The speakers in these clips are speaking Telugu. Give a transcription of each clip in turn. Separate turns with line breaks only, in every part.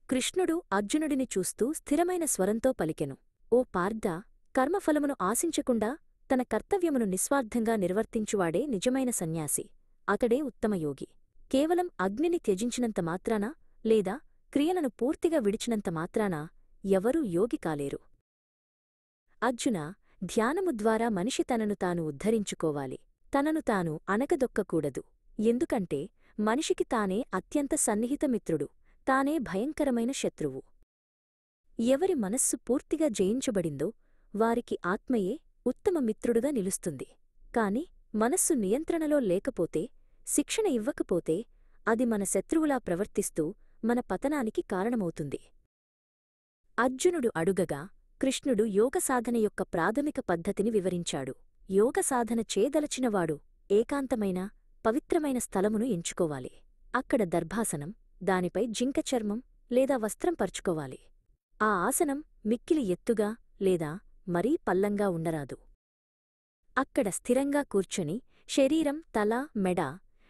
కృష్ణుడు అర్జునుడిని చూస్తూ స్థిరమైన స్వరంతో పలికెను. ఓ పార్థ, కర్మఫలమును ఆశించకుండా తన కర్తవ్యమును నిస్వార్థంగా నిర్వర్తించువాడే నిజమైన సన్యాసి. అతడే ఉత్తమయోగి. కేవలం అగ్నిని త్యజించినంత మాత్రాన లేదా క్రియలను పూర్తిగా విడిచినంత మాత్రాన ఎవరూ యోగి కాలేరు. అర్జున, ధ్యానము ద్వారా మనిషి తనను తాను ఉద్ధరించుకోవాలి. తనను తాను అణగదొక్కకూడదు. ఎందుకంటే మనిషికి తానే అత్యంత సన్నిహిత మిత్రుడు, తానే భయంకరమైన శత్రువు. ఎవరి మనస్సు పూర్తిగా జయించబడిందో వారికి ఆత్మయే ఉత్తమ మిత్రుడుగా నిలుస్తుంది. కాని మనస్సు నియంత్రణలో లేకపోతే, శిక్షణ ఇవ్వకపోతే అది మన శత్రువులా ప్రవర్తిస్తూ మన పతనానికి కారణమవుతుంది. అర్జునుడు అడుగగా కృష్ణుడు యోగసాధన యొక్క ప్రాథమిక పద్ధతిని వివరించాడు. యోగసాధన చేదలచినవాడు ఏకాంతమైన పవిత్రమైన స్థలమును ఎంచుకోవాలి. అక్కడ దర్భాసనం, దానిపై జింక చర్మం లేదా వస్త్రం పరుచుకోవాలి. ఆ ఆసనం మిక్కిలి ఎత్తుగా లేదా మరీ పల్లంగా ఉండరాదు. అక్కడ స్థిరంగా కూర్చొని శరీరం, తల, మెడ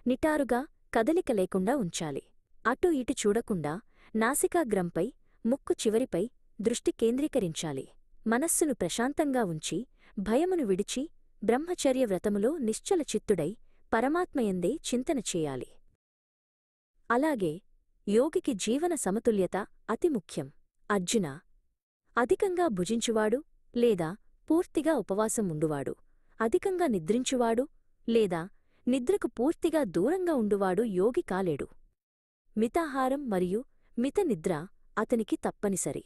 నిటారుగా కదలిక లేకుండా ఉంచాలి. అటు ఇటు చూడకుండా నాసికాగ్రంపై, ముక్కు చివరిపై దృష్టి కేంద్రీకరించాలి. మనస్సును ప్రశాంతంగా ఉంచి భయమును విడిచి బ్రహ్మచర్య వ్రతములో నిశ్చల చిత్తుడై పరమాత్మయందే చింతన చేయాలి. అలాగే యోగికి జీవన సమతుల్యత అతి ముఖ్యం. అర్జున, అధికంగా భుజించువాడు లేదా పూర్తిగా ఉపవాసం ఉండువాడు, అధికంగా నిద్రించువాడు లేదా నిద్రకు పూర్తిగా దూరంగా ఉండువాడు యోగి కాలేడు. మితాహారం మరియు మిత నిద్ర అతనికి తప్పనిసరి.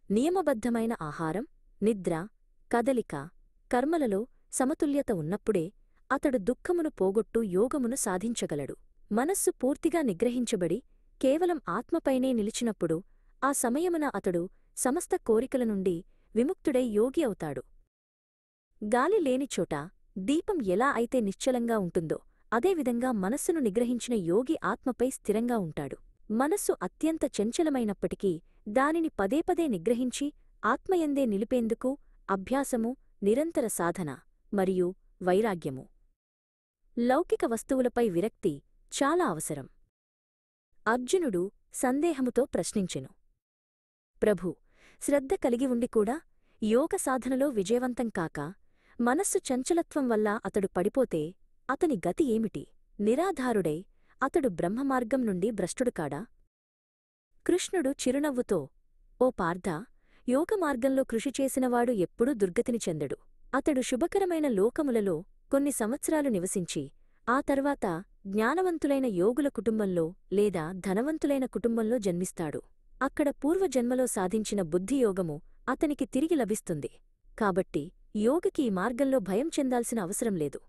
నియమబద్ధమైన ఆహారం, నిద్ర, కదలిక, కర్మలలో సమతుల్యత ఉన్నప్పుడే అతడు దుఃఖమును పోగొట్టు యోగమును సాధించగలడు. మనస్సు పూర్తిగా నిగ్రహించబడి కేవలం ఆత్మపైనే నిలిచినప్పుడు ఆ సమయమున అతడు సమస్త కోరికల నుండి విముక్తుడై యోగి అవుతాడు. గాలి లేనిచోట దీపం ఎలా అయితే నిశ్చలంగా ఉంటుందో అదేవిధంగా మనస్సును నిగ్రహించిన యోగి ఆత్మపై స్థిరంగా ఉంటాడు. మనస్సు అత్యంత చంచలమైనప్పటికీ దానిని పదేపదే నిగ్రహించి ఆత్మయందే నిలిపేందుకు అభ్యాసము, నిరంతర సాధన మరియు వైరాగ్యము. లౌకిక వస్తువులపై విరక్తి చాలా అవసరం. అర్జునుడు సందేహముతో ప్రశ్నించెను. ప్రభూ, శ్రద్ధ కలిగి ఉండి కూడా యోగ సాధనలో విజయవంతం కాక మనస్సు చంచలత్వం వల్ల అతడు పడిపోతే అతని గతి ఏమిటి? నిరాధారుడై అతడు బ్రహ్మమార్గం నుండి భ్రష్టుడుకాడా? కృష్ణుడు చిరునవ్వుతో, ఓ పార్థ, యోగమార్గంలో కృషి చేసినవాడు ఎప్పుడూ దుర్గతిని చెందడు. అతడు శుభకరమైన లోకములలో కొన్ని సంవత్సరాలు నివసించి ఆ తర్వాత జ్ఞానవంతులైన యోగుల కుటుంబంలో లేదా ధనవంతులైన కుటుంబంలో జన్మిస్తాడు. అక్కడ పూర్వజన్మలో సాధించిన బుద్ధియోగము అతనికి తిరిగి లభిస్తుంది. కాబట్టి యోగికి ఈ మార్గంలో భయం చెందాల్సిన అవసరం లేదు.